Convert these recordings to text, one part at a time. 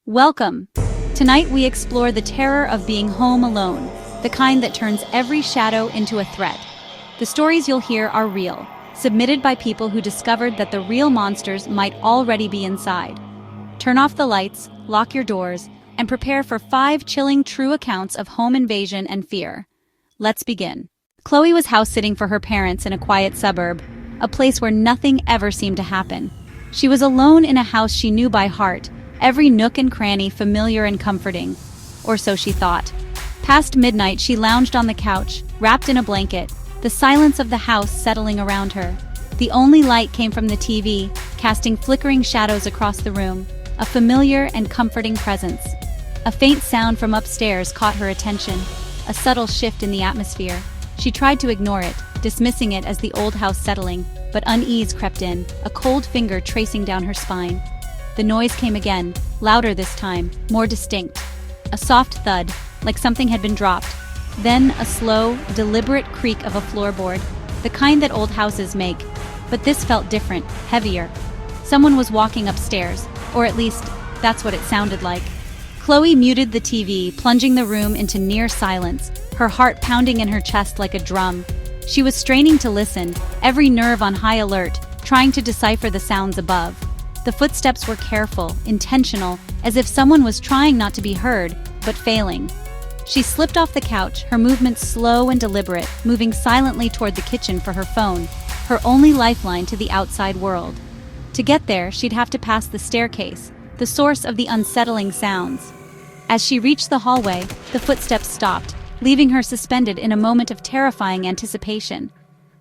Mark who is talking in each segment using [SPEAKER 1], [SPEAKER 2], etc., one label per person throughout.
[SPEAKER 1] Welcome! Tonight we explore the terror of being home alone, the kind that turns every shadow into a threat. The stories you'll hear are real, submitted by people who discovered that the real monsters might already be inside. Turn off the lights, lock your doors, and prepare for 5 chilling true accounts of home invasion and fear. Let's begin. Chloe was house-sitting for her parents in a quiet suburb, a place where nothing ever seemed to happen. She was alone in a house she knew by heart, every nook and cranny familiar and comforting. Or so she thought. Past midnight, she lounged on the couch, wrapped in a blanket, the silence of the house settling around her. The only light came from the TV, casting flickering shadows across the room, a familiar and comforting presence. A faint sound from upstairs caught her attention, a subtle shift in the atmosphere. She tried to ignore it, dismissing it as the old house settling, but unease crept in, a cold finger tracing down her spine. The noise came again, louder this time, more distinct. A soft thud, like something had been dropped. Then a slow, deliberate creak of a floorboard, the kind that old houses make. But this felt different, heavier. Someone was walking upstairs, or at least, that's what it sounded like. Chloe muted the TV, plunging the room into near silence, her heart pounding in her chest like a drum. She was straining to listen, every nerve on high alert, trying to decipher the sounds above. The footsteps were careful, intentional, as if someone was trying not to be heard, but failing. She slipped off the couch, her movements slow and deliberate, moving silently toward the kitchen for her phone, her only lifeline to the outside world. To get there, she'd have to pass the staircase, the source of the unsettling sounds. As she reached the hallway, the footsteps stopped, leaving her suspended in a moment of terrifying anticipation.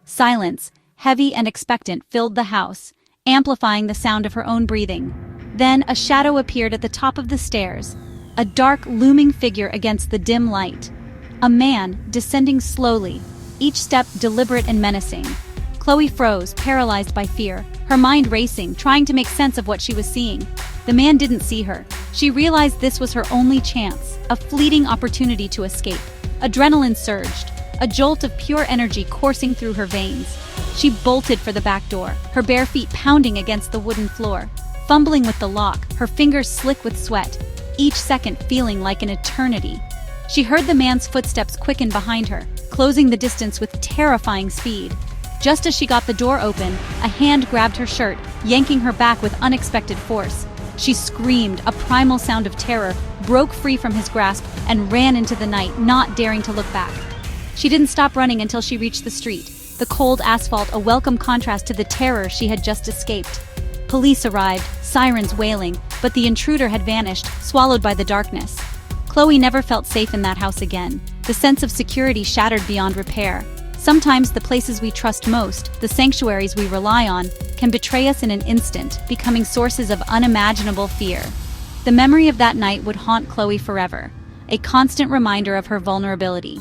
[SPEAKER 1] Silence, heavy and expectant, filled the house, amplifying the sound of her own breathing. Then a shadow appeared at the top of the stairs, a dark, looming figure against the dim light. A man, descending slowly, each step deliberate and menacing. Chloe froze, paralyzed by fear, her mind racing, trying to make sense of what she was seeing. The man didn't see her. She realized this was her only chance, a fleeting opportunity to escape. Adrenaline surged, a jolt of pure energy coursing through her veins. She bolted for the back door, her bare feet pounding against the wooden floor. Fumbling with the lock, her fingers slick with sweat, each second feeling like an eternity. She heard the man's footsteps quicken behind her, closing the distance with terrifying speed. Just as she got the door open, a hand grabbed her shirt, yanking her back with unexpected force. She screamed, a primal sound of terror, broke free from his grasp, and ran into the night, not daring to look back. She didn't stop running until she reached the street, the cold asphalt a welcome contrast to the terror she had just escaped. Police arrived, sirens wailing, but the intruder had vanished, swallowed by the darkness. Chloe never felt safe in that house again, the sense of security shattered beyond repair. Sometimes the places we trust most, the sanctuaries we rely on, can betray us in an instant, becoming sources of unimaginable fear. The memory of that night would haunt Chloe forever, a constant reminder of her vulnerability.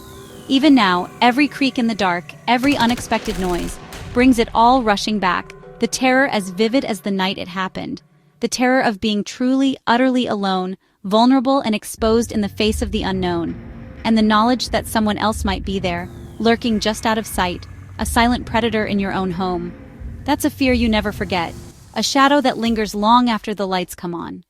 [SPEAKER 1] Even now, every creak in the dark, every unexpected noise, brings it all rushing back, the terror as vivid as the night it happened. The terror of being truly, utterly alone, vulnerable and exposed in the face of the unknown. And the knowledge that someone else might be there, lurking just out of sight, a silent predator in your own home. That's a fear you never forget, a shadow that lingers long after the lights come on.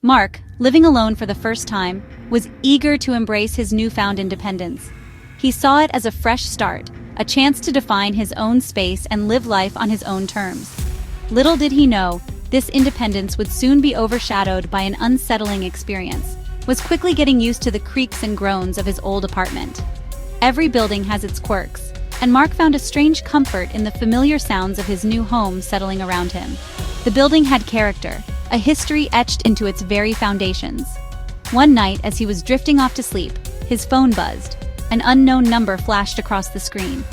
[SPEAKER 1] Mark, living alone for the first time, was eager to embrace his newfound independence. He saw it as a fresh start, a chance to define his own space and live life on his own terms. Little did he know, this independence would soon be overshadowed by an unsettling experience, was quickly getting used to the creaks and groans of his old apartment. Every building has its quirks, and Mark found a strange comfort in the familiar sounds of his new home settling around him. The building had character, a history etched into its very foundations. One night, as he was drifting off to sleep, his phone buzzed. An unknown number flashed across the screen.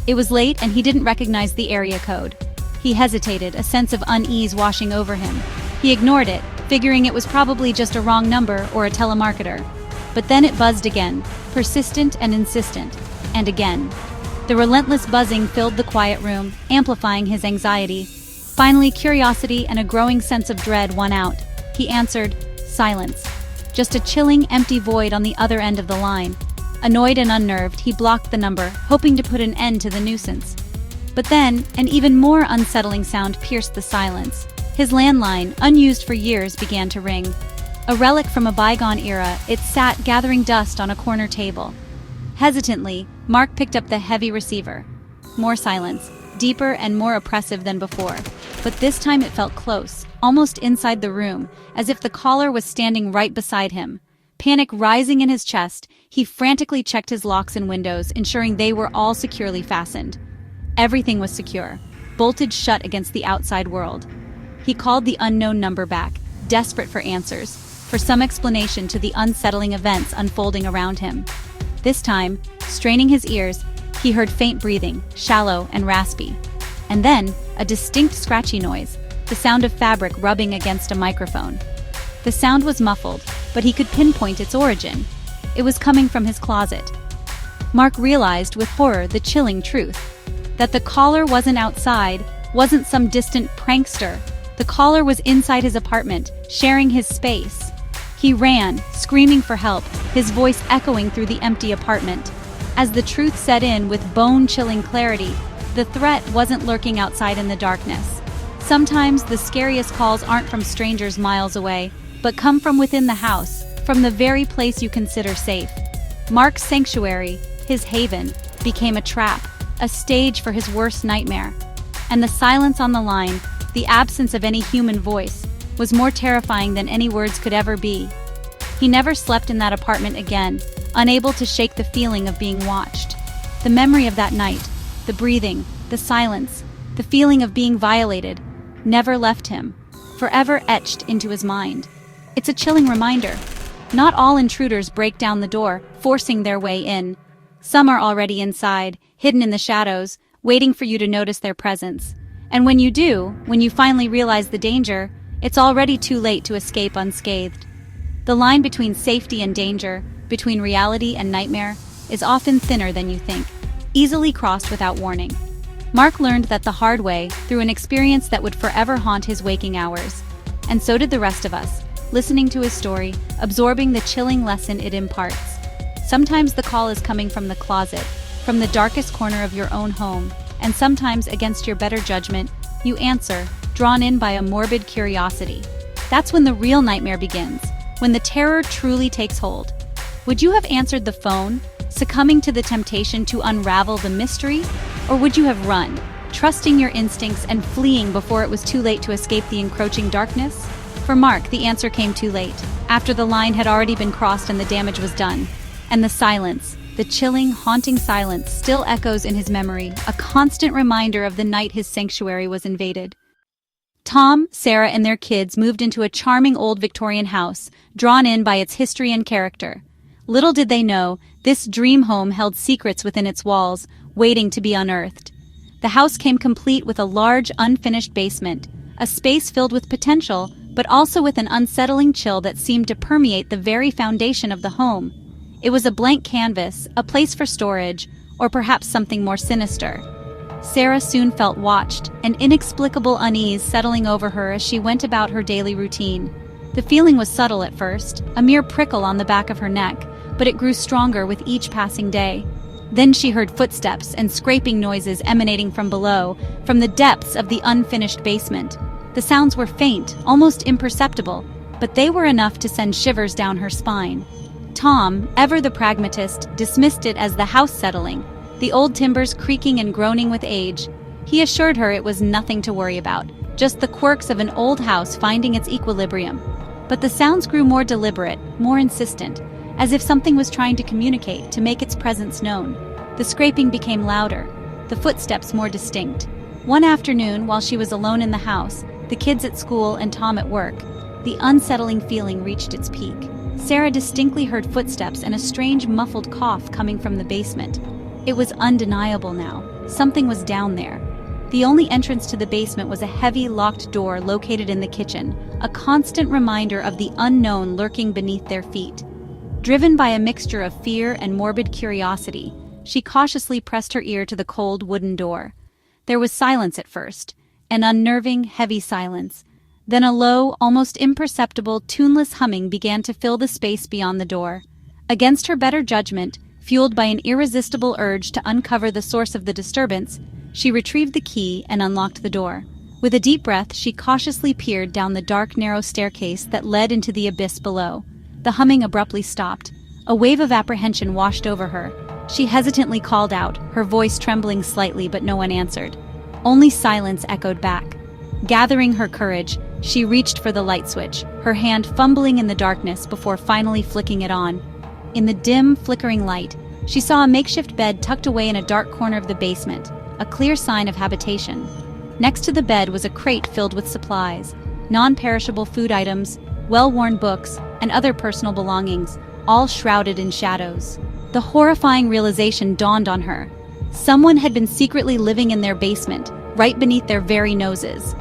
[SPEAKER 1] It was late and he didn't recognize the area code. He hesitated, a sense of unease washing over him. He ignored it, figuring it was probably just a wrong number or a telemarketer. But then it buzzed again, persistent and insistent, and again. The relentless buzzing filled the quiet room, amplifying his anxiety. Finally, curiosity and a growing sense of dread won out. He answered, silence. Just a chilling, empty void on the other end of the line. Annoyed and unnerved, he blocked the number, hoping to put an end to the nuisance. But then, an even more unsettling sound pierced the silence. His landline, unused for years, began to ring. A relic from a bygone era, it sat gathering dust on a corner table. Hesitantly, Mark picked up the heavy receiver. More silence, deeper and more oppressive than before. But this time it felt close, almost inside the room, as if the caller was standing right beside him. Panic rising in his chest, he frantically checked his locks and windows, ensuring they were all securely fastened. Everything was secure, bolted shut against the outside world. He called the unknown number back, desperate for answers, for some explanation to the unsettling events unfolding around him. This time, straining his ears, he heard faint breathing, shallow and raspy. And then, a distinct scratchy noise, the sound of fabric rubbing against a microphone. The sound was muffled, but he could pinpoint its origin. It was coming from his closet. Mark realized with horror the chilling truth. That the caller wasn't outside, wasn't some distant prankster. The caller was inside his apartment, sharing his space. He ran, screaming for help, his voice echoing through the empty apartment. As the truth set in with bone-chilling clarity, the threat wasn't lurking outside in the darkness. Sometimes the scariest calls aren't from strangers miles away, but come from within the house, from the very place you consider safe. Mark's sanctuary, his haven, became a trap, a stage for his worst nightmare. And the silence on the line, the absence of any human voice, was more terrifying than any words could ever be. He never slept in that apartment again, unable to shake the feeling of being watched. The memory of that night, the breathing, the silence, the feeling of being violated, never left him, forever etched into his mind. It's a chilling reminder. Not all intruders break down the door, forcing their way in. Some are already inside, hidden in the shadows, waiting for you to notice their presence. And when you do, when you finally realize the danger, it's already too late to escape unscathed. The line between safety and danger, between reality and nightmare, is often thinner than you think, easily crossed without warning. Mark learned that the hard way through an experience that would forever haunt his waking hours. And so did the rest of us, listening to his story, absorbing the chilling lesson it imparts. Sometimes the call is coming from the closet, from the darkest corner of your own home, and sometimes, against your better judgment, you answer, drawn in by a morbid curiosity. That's when the real nightmare begins, when the terror truly takes hold. Would you have answered the phone, succumbing to the temptation to unravel the mystery? Or would you have run, trusting your instincts and fleeing before it was too late to escape the encroaching darkness? For Mark, the answer came too late, after the line had already been crossed and the damage was done. And the silence, the chilling, haunting silence, still echoes in his memory, a constant reminder of the night his sanctuary was invaded. Tom, Sarah, and their kids moved into a charming old Victorian house, drawn in by its history and character. Little did they know, this dream home held secrets within its walls, waiting to be unearthed. The house came complete with a large, unfinished basement, a space filled with potential, but also with an unsettling chill that seemed to permeate the very foundation of the home. It was a blank canvas, a place for storage, or perhaps something more sinister. Sarah soon felt watched, an inexplicable unease settling over her as she went about her daily routine. The feeling was subtle at first, a mere prickle on the back of her neck, but it grew stronger with each passing day. Then she heard footsteps and scraping noises emanating from below, from the depths of the unfinished basement. The sounds were faint, almost imperceptible, but they were enough to send shivers down her spine. Tom, ever the pragmatist, dismissed it as the house settling, the old timbers creaking and groaning with age. He assured her it was nothing to worry about, just the quirks of an old house finding its equilibrium. But the sounds grew more deliberate, more insistent, as if something was trying to communicate, to make its presence known. The scraping became louder, the footsteps more distinct. One afternoon, while she was alone in the house, the kids at school and Tom at work, the unsettling feeling reached its peak. Sarah distinctly heard footsteps and a strange muffled cough coming from the basement. It was undeniable now. Something was down there. The only entrance to the basement was a heavy, locked door located in the kitchen, a constant reminder of the unknown lurking beneath their feet. Driven by a mixture of fear and morbid curiosity, she cautiously pressed her ear to the cold wooden door. There was silence at first, an unnerving, heavy silence. Then a low, almost imperceptible, tuneless humming began to fill the space beyond the door. Against her better judgment, fueled by an irresistible urge to uncover the source of the disturbance, she retrieved the key and unlocked the door. With a deep breath, she cautiously peered down the dark, narrow staircase that led into the abyss below. The humming abruptly stopped. A wave of apprehension washed over her. She hesitantly called out, her voice trembling slightly, but no one answered. Only silence echoed back. Gathering her courage, she reached for the light switch, her hand fumbling in the darkness before finally flicking it on. In the dim, flickering light, she saw a makeshift bed tucked away in a dark corner of the basement, a clear sign of habitation. Next to the bed was a crate filled with supplies, non-perishable food items, well-worn books, and other personal belongings, all shrouded in shadows. The horrifying realization dawned on her. Someone had been secretly living in their basement, right beneath their very noses.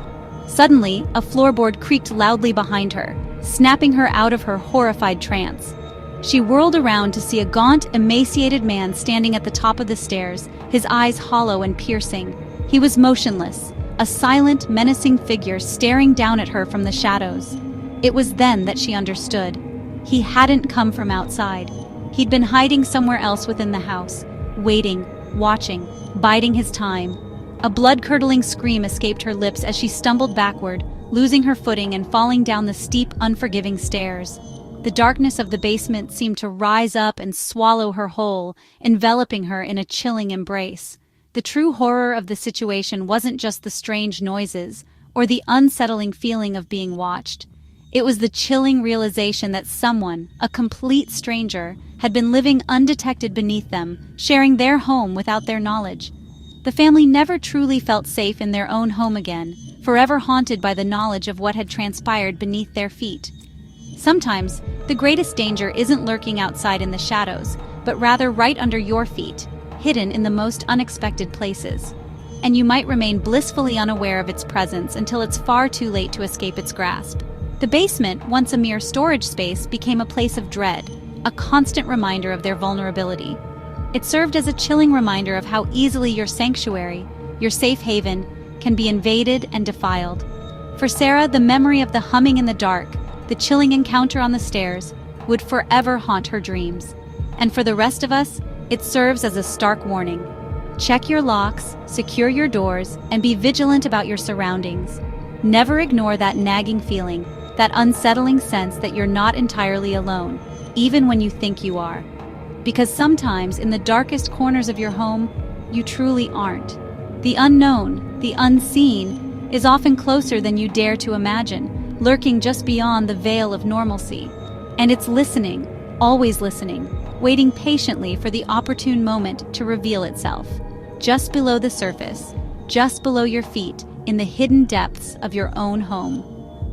[SPEAKER 1] Suddenly, a floorboard creaked loudly behind her, snapping her out of her horrified trance. She whirled around to see a gaunt, emaciated man standing at the top of the stairs, his eyes hollow and piercing. He was motionless, a silent, menacing figure staring down at her from the shadows. It was then that she understood. He hadn't come from outside. He'd been hiding somewhere else within the house, waiting, watching, biding his time. A blood-curdling scream escaped her lips as she stumbled backward, losing her footing and falling down the steep, unforgiving stairs. The darkness of the basement seemed to rise up and swallow her whole, enveloping her in a chilling embrace. The true horror of the situation wasn't just the strange noises, or the unsettling feeling of being watched. It was the chilling realization that someone, a complete stranger, had been living undetected beneath them, sharing their home without their knowledge. The family never truly felt safe in their own home again, forever haunted by the knowledge of what had transpired beneath their feet. Sometimes, the greatest danger isn't lurking outside in the shadows, but rather right under your feet, hidden in the most unexpected places. And you might remain blissfully unaware of its presence until it's far too late to escape its grasp. The basement, once a mere storage space, became a place of dread, a constant reminder of their vulnerability. It served as a chilling reminder of how easily your sanctuary, your safe haven, can be invaded and defiled. For Sarah, the memory of the humming in the dark, the chilling encounter on the stairs, would forever haunt her dreams. And for the rest of us, it serves as a stark warning. Check your locks, secure your doors, and be vigilant about your surroundings. Never ignore that nagging feeling, that unsettling sense that you're not entirely alone, even when you think you are. Because sometimes, in the darkest corners of your home, you truly aren't. The unknown, the unseen, is often closer than you dare to imagine, lurking just beyond the veil of normalcy. And it's listening, always listening, waiting patiently for the opportune moment to reveal itself. Just below the surface, just below your feet, in the hidden depths of your own home.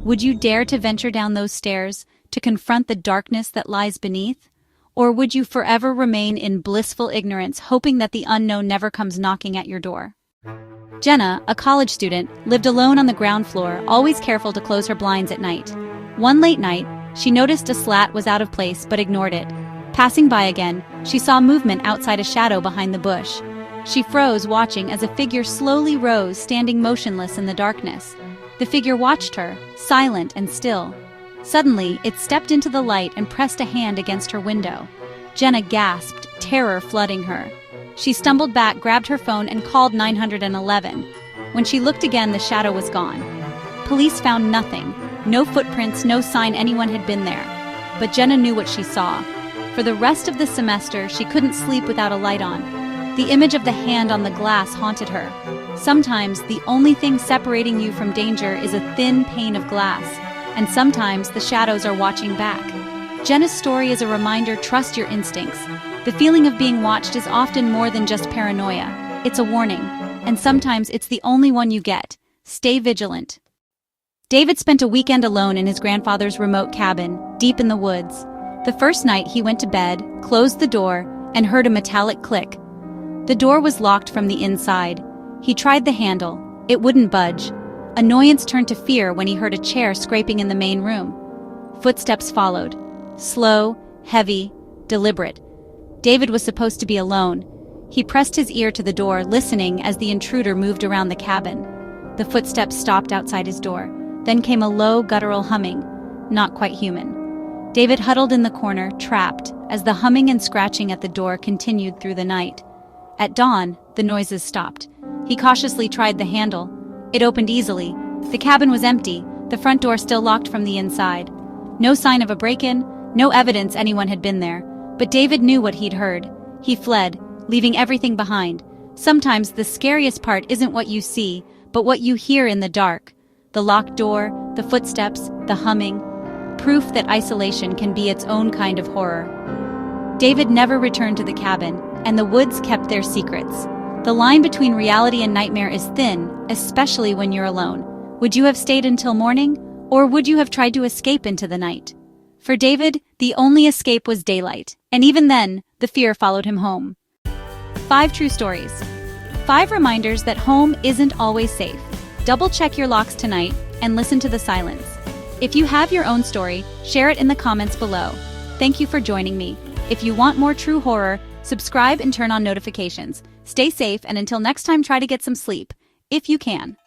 [SPEAKER 1] Would you dare to venture down those stairs, to confront the darkness that lies beneath? Or would you forever remain in blissful ignorance, hoping that the unknown never comes knocking at your door? Jenna, a college student, lived alone on the ground floor, always careful to close her blinds at night. One late night, she noticed a slat was out of place but ignored it. Passing by again, she saw movement outside a shadow behind the bush. She froze, watching as a figure slowly rose, standing motionless in the darkness. The figure watched her, silent and still. Suddenly, it stepped into the light and pressed a hand against her window. Jenna gasped, terror flooding her. She stumbled back, grabbed her phone, and called 911. When she looked again, the shadow was gone. Police found nothing. No footprints, no sign anyone had been there. But Jenna knew what she saw. For the rest of the semester, she couldn't sleep without a light on. The image of the hand on the glass haunted her. Sometimes, the only thing separating you from danger is a thin pane of glass, and sometimes the shadows are watching back. Jenna's story is a reminder: trust your instincts. The feeling of being watched is often more than just paranoia. It's a warning, and sometimes it's the only one you get. Stay vigilant. David spent a weekend alone in his grandfather's remote cabin, deep in the woods. The first night he went to bed, closed the door, and heard a metallic click. The door was locked from the inside. He tried the handle. It wouldn't budge. Annoyance turned to fear when he heard a chair scraping in the main room. Footsteps followed. Slow, heavy, deliberate. David was supposed to be alone. He pressed his ear to the door, listening as the intruder moved around the cabin. The footsteps stopped outside his door. Then came a low, guttural humming, not quite human. David huddled in the corner, trapped, as the humming and scratching at the door continued through the night. At dawn, the noises stopped. He cautiously tried the handle. It opened easily. The cabin was empty, the front door still locked from the inside. No sign of a break-in, no evidence anyone had been there. But David knew what he'd heard. He fled, leaving everything behind. Sometimes the scariest part isn't what you see, but what you hear in the dark. The locked door, the footsteps, the humming. Proof that isolation can be its own kind of horror. David never returned to the cabin, and the woods kept their secrets. The line between reality and nightmare is thin, especially when you're alone. Would you have stayed until morning, or would you have tried to escape into the night? For David, the only escape was daylight, and even then, the fear followed him home. 5 true stories. 5 reminders that home isn't always safe. Double-check your locks tonight and listen to the silence. If you have your own story, share it in the comments below. Thank you for joining me. If you want more true horror, subscribe and turn on notifications. Stay safe, and until next time, try to get some sleep, if you can.